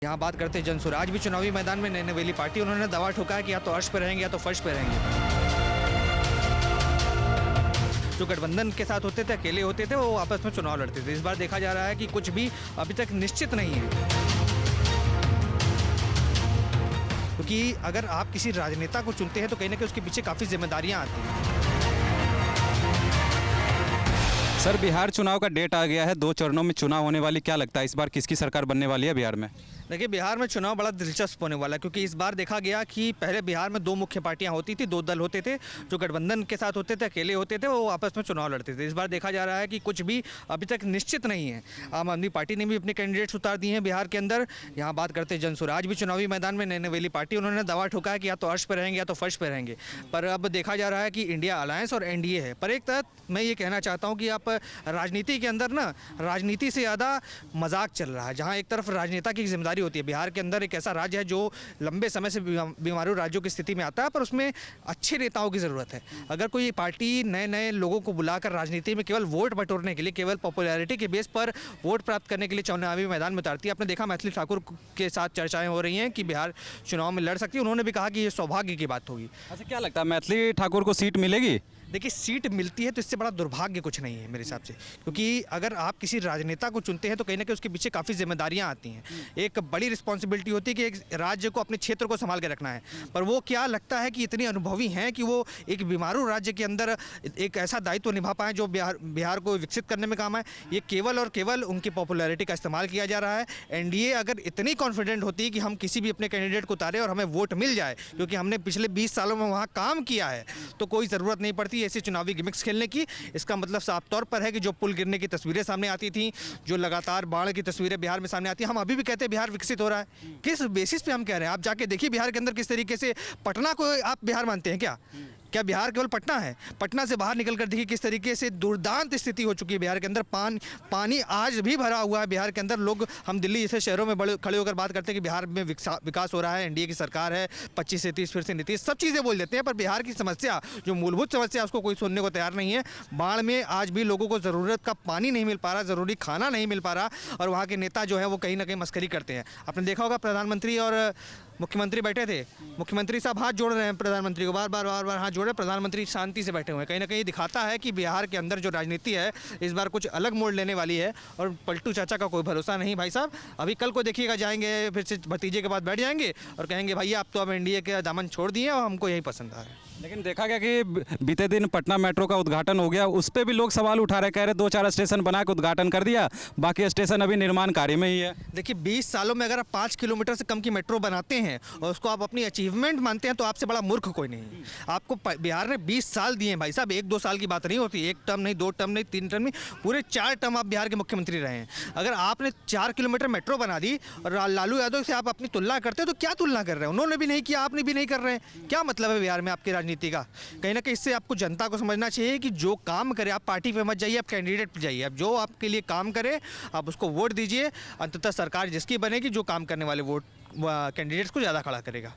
यहाँ बात करते हैं जनसुराज। आज भी चुनावी मैदान में नैने वेली पार्टी उन्होंने दावा ठोका है कि या तो अर्श पे रहेंगे या तो फर्श पे रहेंगे। जो गठबंधन के साथ होते थे, अकेले होते थे, वो आपस में चुनाव लड़ते थे। इस बार देखा जा रहा है कि कुछ भी अभी तक निश्चित नहीं है, क्योंकि अगर आप किसी राजनेता को चुनते हैं तो कहीं ना कहीं उसके पीछे काफ़ी जिम्मेदारियां आती हैं। सर, बिहार चुनाव का डेट आ गया है, 2 चरणों में चुनाव होने वाली, क्या लगता है इस बार किसकी सरकार बनने वाली है बिहार में? देखिए, बिहार में चुनाव बड़ा दिलचस्प होने वाला है, क्योंकि इस बार देखा गया कि पहले बिहार में 2 मुख्य पार्टियां होती थी, 2 दल होते थे। जो गठबंधन के साथ होते थे, अकेले होते थे, वो आपस में चुनाव लड़ते थे। इस बार देखा जा रहा है कि कुछ भी अभी तक निश्चित नहीं है। आम आदमी पार्टी ने भी अपने कैंडिडेट्स उतार दिए हैं बिहार के अंदर। यहाँ बात करते हैं जनसुराज। आज भी चुनावी मैदान में नैने वेली पार्टी उन्होंने दावा ठोका है कि या तो अर्श पे रहेंगे या तो फर्श पे रहेंगे। पर अब देखा जा रहा है कि इंडिया अलायंस और एनडीए है। पर एक तरफ मैं ये कहना चाहता हूँ कि आप राजनीति के अंदर ना, राजनीति से ज़्यादा मजाक चल रहा है। जहाँ एक तरफ राजनेता की जिम्मेदारी होती है, बिहार के अंदर एक ऐसा राज्य है जो लंबे समय से बीमारू राज्यों की स्थिति में आता है, पर उसमें अच्छे नेताओं की ज़रूरत है। अगर कोई पार्टी नए नए लोगों को बुलाकर राजनीति में केवल वोट बटोरने के लिए, केवल पॉपुलैरिटी के बेस पर वोट प्राप्त करने के लिए चुनावी मैदान में उतारती है। आपने देखा मैथिली ठाकुर के साथ चर्चाएं हो रही हैं कि बिहार चुनाव में लड़ सकती है। उन्होंने भी कहा कि ये सौभाग्य की बात होगी। अच्छा, क्या लगता है मैथिली ठाकुर को सीट मिलेगी? देखिए, सीट मिलती है तो इससे बड़ा दुर्भाग्य कुछ नहीं है मेरे हिसाब से, क्योंकि अगर आप किसी राजनेता को चुनते हैं तो कहीं ना कहीं उसके पीछे काफ़ी जिम्मेदारियां आती हैं। एक बड़ी रिस्पॉन्सिबिलिटी होती है कि एक राज्य को, अपने क्षेत्र को संभाल के रखना है। पर वो क्या लगता है कि इतनी अनुभवी हैं कि वो एक बीमारू राज्य के अंदर एक ऐसा दायित्व निभा पाएँ जो बिहार को विकसित करने में काम आए। ये केवल और केवल उनकी पॉपुलैरिटी का इस्तेमाल किया जा रहा है। एनडीए अगर इतनी कॉन्फिडेंट होती है कि हम किसी भी अपने कैंडिडेट को उतारें और हमें वोट मिल जाए, क्योंकि हमने पिछले 20 सालों में वहाँ काम किया है, तो कोई ज़रूरत नहीं पड़ती ऐसी चुनावी गिमिक्स खेलने की। इसका मतलब साफ तौर पर है कि जो पुल गिरने की तस्वीरें सामने आती थी, जो लगातार बाढ़ की तस्वीरें बिहार में सामने आती हैं, हम अभी भी कहते हैं बिहार विकसित हो रहा है। किस बेसिस पे हम कह रहे हैं? आप जाके देखिए बिहार के अंदर किस तरीके से, पटना को आप बिहार मानते हैं क्या? क्या बिहार केवल पटना है? पटना से बाहर निकल कर देखिए किस तरीके से दुर्दांत स्थिति हो चुकी है बिहार के अंदर। पानी आज भी भरा हुआ है बिहार के अंदर। लोग, हम दिल्ली जैसे शहरों में बड़े खड़े होकर बात करते हैं कि बिहार में विकास हो रहा है, एनडीए की सरकार है, 25 से 30, फिर से नीतीश, सब चीज़ें बोल देते हैं, पर बिहार की समस्या, जो मूलभूत समस्या, उसको कोई सुनने को तैयार नहीं है। बाढ़ में आज भी लोगों को ज़रूरत का पानी नहीं मिल पा रहा, ज़रूरी खाना नहीं मिल पा रहा, और वहाँ के नेता जो है वो कहीं ना कहीं मस्करी करते हैं। आपने देखा होगा प्रधानमंत्री और मुख्यमंत्री बैठे थे, मुख्यमंत्री साहब हाथ जोड़ रहे हैं प्रधानमंत्री को, बार बार हाथ जोड़े, प्रधानमंत्री शांति से बैठे हुए हैं। कहीं ना कहीं दिखाता है कि बिहार के अंदर जो राजनीति है इस बार कुछ अलग मोड़ लेने वाली है, और पलटू चाचा का कोई भरोसा नहीं भाई साहब। अभी कल को देखिएगा, जाएंगे फिर से भतीजे के बाद बैठ जाएंगे और कहेंगे भैया आप तो अब एनडीए के दामन छोड़ दिए और हमको यही पसंद आ रहा है। लेकिन देखा गया कि बीते दिन पटना मेट्रो का उद्घाटन हो गया, उस पर भी लोग सवाल उठा रहे, कह रहे 2-4 स्टेशन बना के उद्घाटन कर दिया, बाकी स्टेशन अभी निर्माण कार्य में ही है। देखिए, 20 सालों में अगर आप 5 किलोमीटर से कम की मेट्रो बनाते हैं और उसको आप अपनी अचीवमेंट मानते हैं, तो आपसे बड़ा मूर्ख कोई नहीं है। आपको बिहार ने 20 साल दिए हैं भाई साहब, 1-2 साल की बात नहीं होती, 1 टर्म नहीं, 2 टर्म नहीं, 3 टर्म नहीं, पूरे 4 टर्म आप बिहार के मुख्यमंत्री रहे हैं। अगर आपने 4 किलोमीटर मेट्रो बना दी और लालू यादव से आप अपनी तुलना करते हो, तो क्या तुलना कर रहे हैं? उन्होंने भी नहीं किया, आपने भी नहीं कर रहे हैं। क्या मतलब है बिहार में आपकी राजनीति का? कहीं ना कहीं इससे आपको जनता को समझना चाहिए कि जो काम करे, आप पार्टी पे मत जाइए, आप कैंडिडेट पे जाइए। आप जो आपके लिए काम करे आप उसको वोट दीजिए। अंततः सरकार जिसकी बनेगी, जो काम करने वाले वोट कैंडिडेट्स को ज़्यादा खड़ा करेगा।